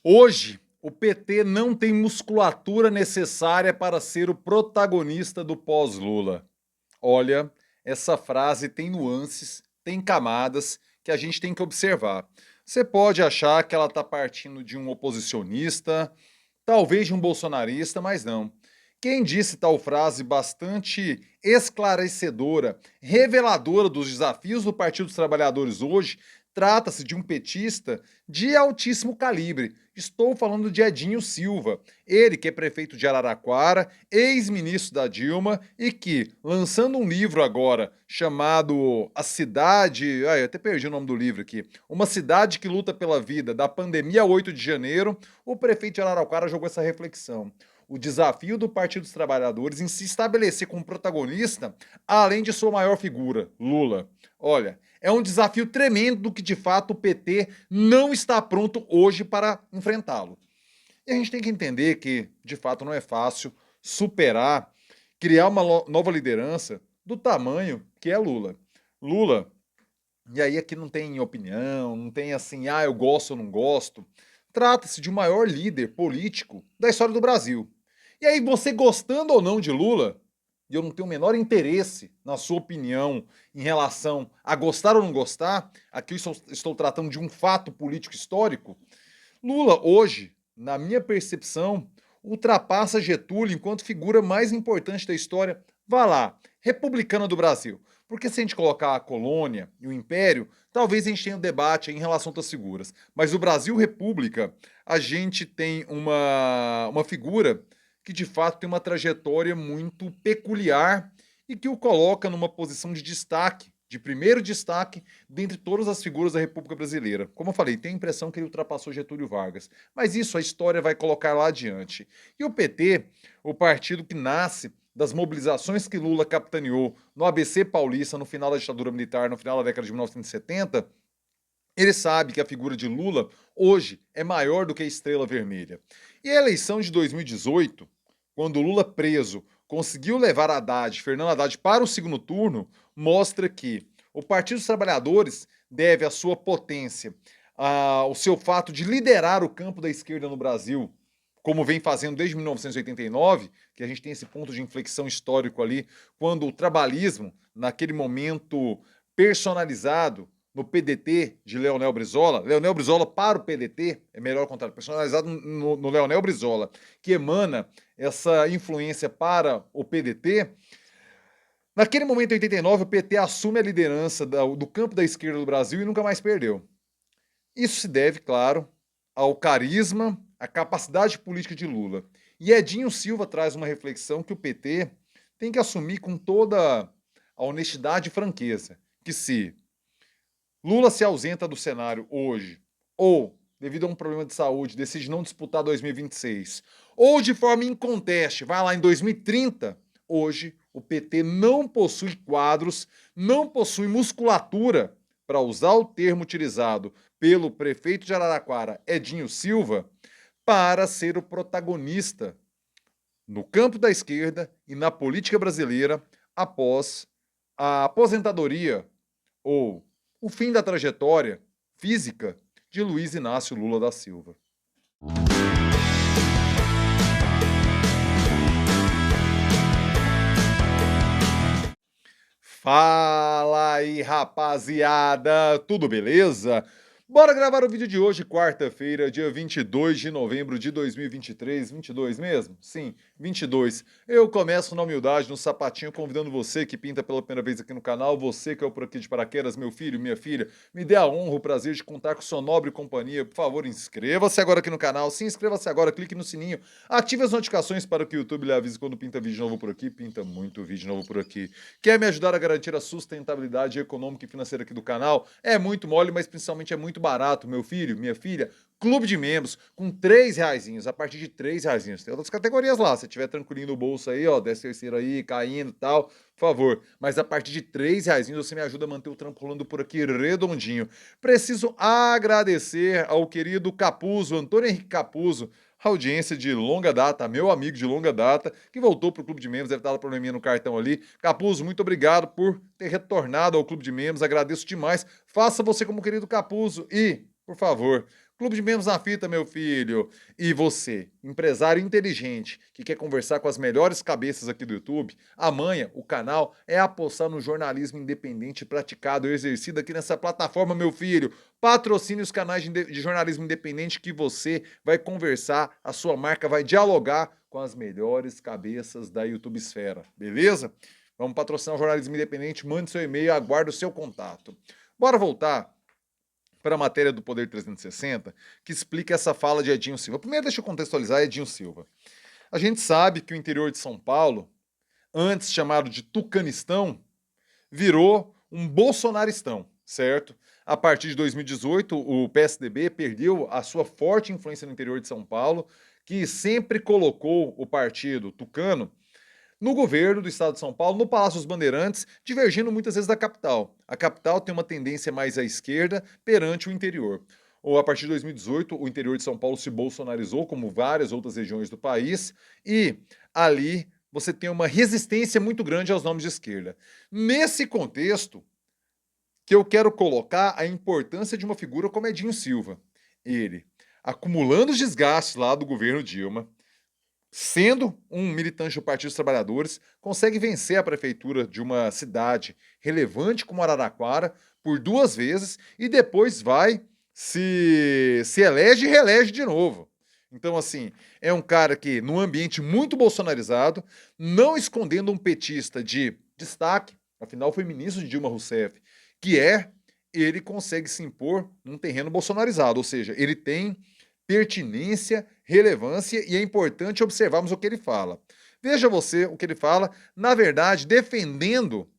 Hoje, o PT não tem musculatura necessária para ser o protagonista do pós-Lula. Olha, essa frase tem nuances, tem camadas que a gente tem que observar. Você pode achar que ela está partindo de um oposicionista, talvez de um bolsonarista, mas não. Quem disse tal frase bastante esclarecedora, reveladora dos desafios do Partido dos Trabalhadores hoje, trata-se de um petista de altíssimo calibre. Estou falando de Edinho Silva, ele que é prefeito de Araraquara, ex-ministro da Dilma e que, lançando um livro agora chamado A Cidade, eu até perdi o nome do livro aqui, Uma Cidade que Luta pela Vida, da pandemia 8 de janeiro, o prefeito de Araraquara jogou essa reflexão. O desafio do Partido dos Trabalhadores em se estabelecer como protagonista, além de sua maior figura, Lula. Olha, é um desafio tremendo que de fato o PT não está pronto hoje para enfrentá-lo. E a gente tem que entender que de fato não é fácil superar, criar uma nova liderança do tamanho que é Lula. Lula, e aí aqui não tem opinião, não tem assim, eu gosto ou não gosto. Trata-se de o maior líder político da história do Brasil. E aí, você gostando ou não de Lula, e eu não tenho o menor interesse na sua opinião em relação a gostar ou não gostar, aqui eu estou tratando de um fato político histórico. Lula, hoje, na minha percepção, ultrapassa Getúlio enquanto figura mais importante da história, vá lá, republicana do Brasil. Porque se a gente colocar a colônia e o império, talvez a gente tenha um debate em relação a outras figuras. Mas o Brasil República, a gente tem uma figura que de fato tem uma trajetória muito peculiar e que o coloca numa posição de destaque, de primeiro destaque, dentre todas as figuras da República Brasileira. Como eu falei, tenho a impressão que ele ultrapassou Getúlio Vargas. Mas isso a história vai colocar lá adiante. E o PT, o partido que nasce das mobilizações que Lula capitaneou no ABC Paulista no final da ditadura militar, no final da década de 1970, ele sabe que a figura de Lula hoje é maior do que a estrela vermelha. E a eleição de 2018, quando Lula preso conseguiu levar Fernando Haddad para o segundo turno, mostra que o Partido dos Trabalhadores deve a sua potência, ao seu fato de liderar o campo da esquerda no Brasil, como vem fazendo desde 1989, que a gente tem esse ponto de inflexão histórico ali, quando o trabalhismo, naquele momento personalizado, no PDT de Leonel Brizola para o PDT, é melhor contar, personalizado no Leonel Brizola, que emana essa influência para o PDT. Naquele momento, em 89, o PT assume a liderança do campo da esquerda do Brasil e nunca mais perdeu. Isso se deve, claro, ao carisma, à capacidade política de Lula. E Edinho Silva traz uma reflexão que o PT tem que assumir com toda a honestidade e franqueza, que se Lula se ausenta do cenário hoje, ou, devido a um problema de saúde, decide não disputar 2026, ou de forma inconteste, vai lá em 2030, hoje o PT não possui quadros, não possui musculatura, para usar o termo utilizado pelo prefeito de Araraquara, Edinho Silva, para ser o protagonista no campo da esquerda e na política brasileira após a aposentadoria ou o fim da trajetória física de Luiz Inácio Lula da Silva. Fala aí, rapaziada, tudo beleza? Bora gravar o vídeo de hoje, quarta-feira, dia 22 de novembro de 2023. 22 mesmo? Sim, 22. Eu começo na humildade, no sapatinho, convidando você que pinta pela primeira vez aqui no canal, você que é o Por Aqui de Paraquedas, meu filho, minha filha, me dê a honra, o prazer de contar com sua nobre companhia. Por favor, inscreva-se agora aqui no canal, se inscreva-se agora, clique no sininho, ative as notificações para que o YouTube lhe avise quando pinta vídeo novo por aqui, pinta muito vídeo novo por aqui. Quer me ajudar a garantir a sustentabilidade econômica e financeira aqui do canal? É muito mole, mas principalmente é muito barato, meu filho, minha filha. Clube de membros com R$3, a partir de R$3. Tem outras categorias lá, se tiver tranquilinho no bolso aí, ó, 13º aí, caindo e tal, por favor. Mas a partir de R$3 você me ajuda a manter o trampo rolando por aqui redondinho. Preciso agradecer ao querido Capuzzo, Antônio Henrique Capuzzo, audiência de longa data, meu amigo de longa data, que voltou para o Clube de Membros, deve estar um probleminha no cartão ali. Capuzzo, muito obrigado por ter retornado ao Clube de Membros, agradeço demais. Faça você como querido Capuzzo e, por favor, Clube de Membros na Fita, meu filho. E você, empresário inteligente, que quer conversar com as melhores cabeças aqui do YouTube, a manha, o canal, é apostar no jornalismo independente praticado e exercido aqui nessa plataforma, meu filho. Patrocine os canais de jornalismo independente que você vai conversar, a sua marca vai dialogar com as melhores cabeças da YouTube esfera, beleza? Vamos patrocinar o jornalismo independente, mande seu e-mail, aguardo o seu contato. Bora voltar para a matéria do Poder 360, que explica essa fala de Edinho Silva. Primeiro, deixa eu contextualizar Edinho Silva. A gente sabe que o interior de São Paulo, antes chamado de Tucanistão, virou um bolsonaristão, certo? A partir de 2018, o PSDB perdeu a sua forte influência no interior de São Paulo, que sempre colocou o partido tucano no governo do estado de São Paulo, no Palácio dos Bandeirantes, divergindo muitas vezes da capital. A capital tem uma tendência mais à esquerda perante o interior. Ou a partir de 2018, o interior de São Paulo se bolsonarizou, como várias outras regiões do país, e ali você tem uma resistência muito grande aos nomes de esquerda. Nesse contexto, que eu quero colocar a importância de uma figura como Edinho Silva. Ele, acumulando os desgastes lá do governo Dilma, sendo um militante do Partido dos Trabalhadores, consegue vencer a prefeitura de uma cidade relevante como Araraquara por 2 vezes e depois vai se elege e reelege de novo. Então, assim, é um cara que, num ambiente muito bolsonarizado, não escondendo um petista de destaque, afinal foi ministro de Dilma Rousseff, ele consegue se impor num terreno bolsonarizado, ou seja, ele tem pertinência, relevância e é importante observarmos o que ele fala. Veja você o que ele fala, na verdade, defendendo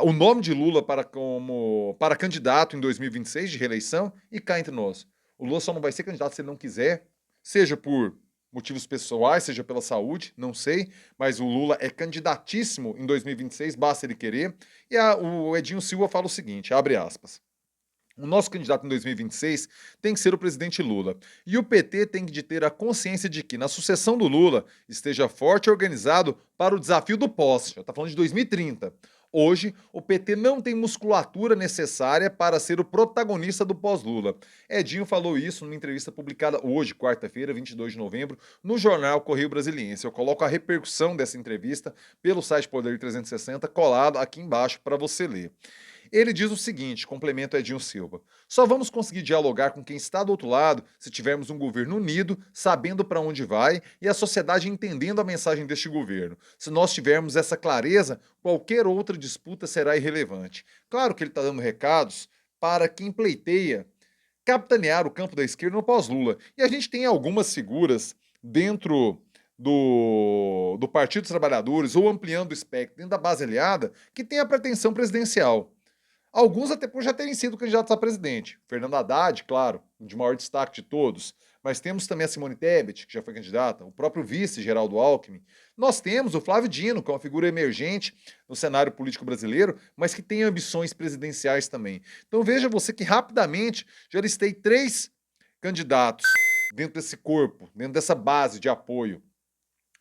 o nome de Lula para candidato em 2026 de reeleição e cá entre nós. O Lula só não vai ser candidato se ele não quiser, seja por motivos pessoais, seja pela saúde, não sei, mas o Lula é candidatíssimo em 2026, basta ele querer. E o Edinho Silva fala o seguinte, abre aspas: o nosso candidato em 2026 tem que ser o presidente Lula. E o PT tem de ter a consciência de que, na sucessão do Lula, esteja forte e organizado para o desafio do pós. Já está falando de 2030. Hoje, o PT não tem musculatura necessária para ser o protagonista do pós-Lula. Edinho falou isso numa entrevista publicada hoje, quarta-feira, 22 de novembro, no jornal Correio Brasiliense. Eu coloco a repercussão dessa entrevista pelo site Poder 360 colado aqui embaixo para você ler. Ele diz o seguinte, complementa Edinho Silva: só vamos conseguir dialogar com quem está do outro lado se tivermos um governo unido, sabendo para onde vai e a sociedade entendendo a mensagem deste governo. Se nós tivermos essa clareza, qualquer outra disputa será irrelevante. Claro que ele está dando recados para quem pleiteia capitanear o campo da esquerda no pós-Lula. E a gente tem algumas figuras dentro do Partido dos Trabalhadores ou ampliando o espectro dentro da base aliada que tem a pretensão presidencial. Alguns até por já terem sido candidatos a presidente. Fernando Haddad, claro, de maior destaque de todos. Mas temos também a Simone Tebet, que já foi candidata, o próprio vice, Geraldo Alckmin. Nós temos o Flávio Dino, que é uma figura emergente no cenário político brasileiro, mas que tem ambições presidenciais também. Então veja você que rapidamente já listei 3 candidatos dentro desse corpo, dentro dessa base de apoio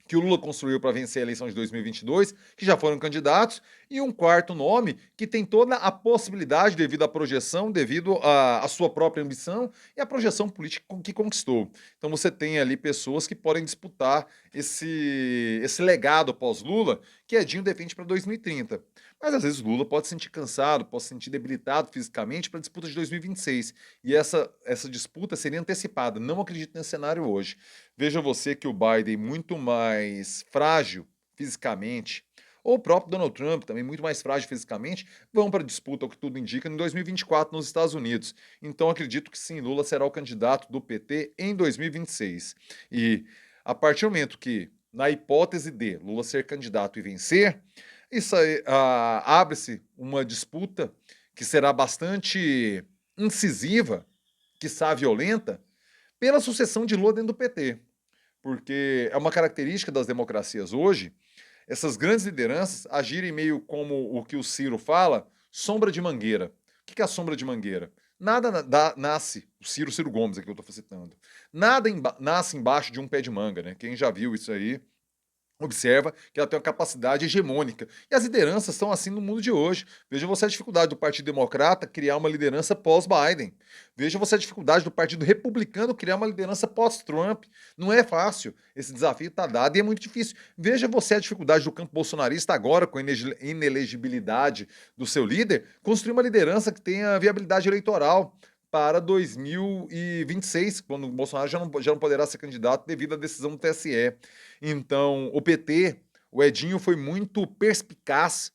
que o Lula construiu para vencer a eleição de 2022, que já foram candidatos, e um quarto nome que tem toda a possibilidade, devido à projeção, devido à sua própria ambição e à projeção política que conquistou. Então você tem ali pessoas que podem disputar esse legado pós-Lula que Edinho defende para 2030. Mas às vezes Lula pode se sentir cansado, pode se sentir debilitado fisicamente para a disputa de 2026. E essa disputa seria antecipada. Não acredito nesse cenário hoje. Veja você que o Biden, muito mais frágil fisicamente, ou o próprio Donald Trump, também muito mais frágil fisicamente, vão para a disputa, o que tudo indica, em 2024 nos Estados Unidos. Então acredito que sim, Lula será o candidato do PT em 2026. E a partir do momento que, na hipótese de Lula ser candidato e vencer, isso aí, abre-se uma disputa que será bastante incisiva, quiçá violenta, pela sucessão de Lula dentro do PT. Porque é uma característica das democracias hoje, essas grandes lideranças agirem meio como o que o Ciro fala, sombra de mangueira. O que é a sombra de mangueira? Nada nasce, o Ciro Gomes aqui que eu estou citando, nada nasce embaixo de um pé de manga, né? Quem já viu isso aí Observa que ela tem uma capacidade hegemônica. E as lideranças são assim no mundo de hoje. Veja você a dificuldade do Partido Democrata criar uma liderança pós-Biden. Veja você a dificuldade do Partido Republicano criar uma liderança pós-Trump. Não é fácil. Esse desafio está dado e é muito difícil. Veja você a dificuldade do campo bolsonarista agora, com a inelegibilidade do seu líder, construir uma liderança que tenha viabilidade eleitoral para 2026, quando o Bolsonaro já não poderá ser candidato devido à decisão do TSE. Então, o PT, o Edinho foi muito perspicaz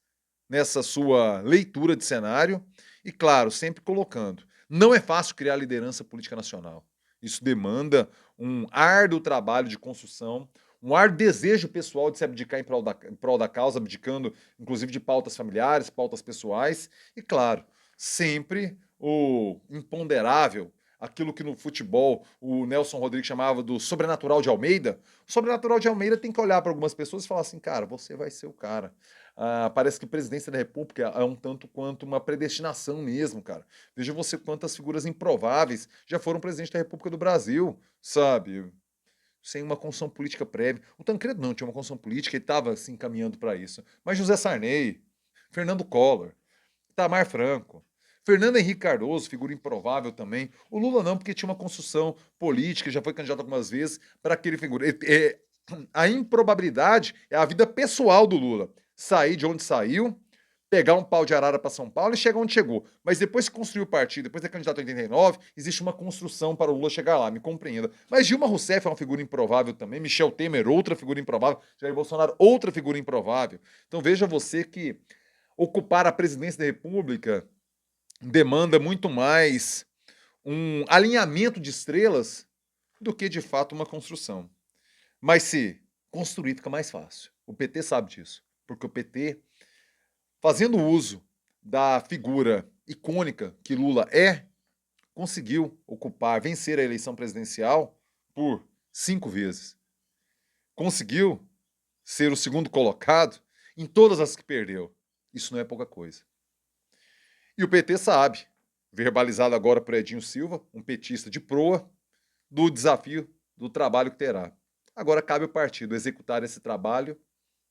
nessa sua leitura de cenário e, claro, sempre colocando: não é fácil criar liderança política nacional. Isso demanda um árduo trabalho de construção, um árduo desejo pessoal de se abdicar em prol da causa, abdicando inclusive de pautas familiares, pautas pessoais, e, claro, sempre o imponderável, aquilo que no futebol o Nelson Rodrigues chamava do sobrenatural de Almeida. O sobrenatural de Almeida tem que olhar para algumas pessoas e falar assim: cara, você vai ser o cara. Parece que a presidência da República é um tanto quanto uma predestinação mesmo, cara. Veja você quantas figuras improváveis já foram presidente da República do Brasil, sabe? Sem uma construção política prévia. O Tancredo não tinha uma construção política, ele estava assim caminhando para isso. Mas José Sarney, Fernando Collor, Itamar Franco, Fernando Henrique Cardoso, figura improvável também. O Lula não, porque tinha uma construção política, já foi candidato algumas vezes para aquele figura. A improbabilidade é a vida pessoal do Lula. Sair de onde saiu, pegar um pau de arara para São Paulo e chegar onde chegou. Mas depois que construiu o partido, depois de ser candidato em 89, existe uma construção para o Lula chegar lá, me compreenda. Mas Dilma Rousseff é uma figura improvável também, Michel Temer, outra figura improvável, Jair Bolsonaro, outra figura improvável. Então veja você que ocupar a presidência da República demanda muito mais um alinhamento de estrelas do que de fato uma construção. Mas se construir fica mais fácil. O PT sabe disso, porque o PT, fazendo uso da figura icônica que Lula é, conseguiu ocupar, vencer a eleição presidencial por 5 vezes. Conseguiu ser o segundo colocado em todas as que perdeu. Isso não é pouca coisa. E o PT sabe, verbalizado agora por Edinho Silva, um petista de proa, do desafio, do trabalho que terá. Agora cabe ao partido executar esse trabalho,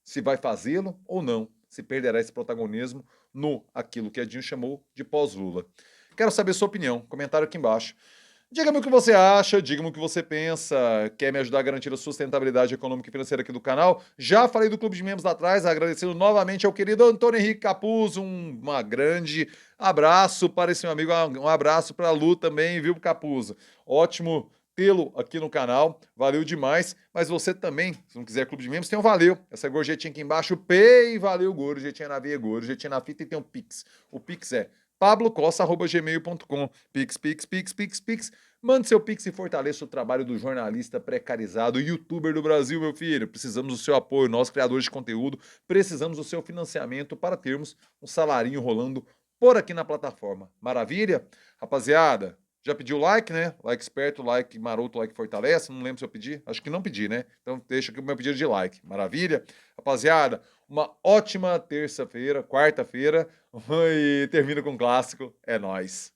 se vai fazê-lo ou não, se perderá esse protagonismo no aquilo que Edinho chamou de pós-Lula. Quero saber sua opinião, comentário aqui embaixo. Diga-me o que você acha, diga-me o que você pensa. Quer me ajudar a garantir a sustentabilidade econômica e financeira aqui do canal? Já falei do clube de membros lá atrás, agradecendo novamente ao querido Antônio Henrique Capuz. Uma grande abraço para esse meu amigo, um abraço para a Lu também, viu, Capuz? Ótimo tê-lo aqui no canal, valeu demais. Mas você também, se não quiser clube de membros, tem um valeu. Essa gorjetinha aqui embaixo, Pay, valeu, gorjetinha na veia, gorjetinha na fita e tem um Pix. O Pix é pablocossa@gmail.com. Pix, pix, pix, pix, pix. Mande seu pix e fortaleça o trabalho do jornalista precarizado, youtuber do Brasil, meu filho. Precisamos do seu apoio, nós criadores de conteúdo, precisamos do seu financiamento para termos um salarinho rolando por aqui na plataforma. Maravilha? Rapaziada, já pediu like, né? Like esperto, like maroto, like fortalece. Não lembro se eu pedi. Acho que não pedi, né? Então deixa aqui o meu pedido de like. Maravilha? Rapaziada, uma ótima terça-feira, quarta-feira. E termina com um clássico. É nóis.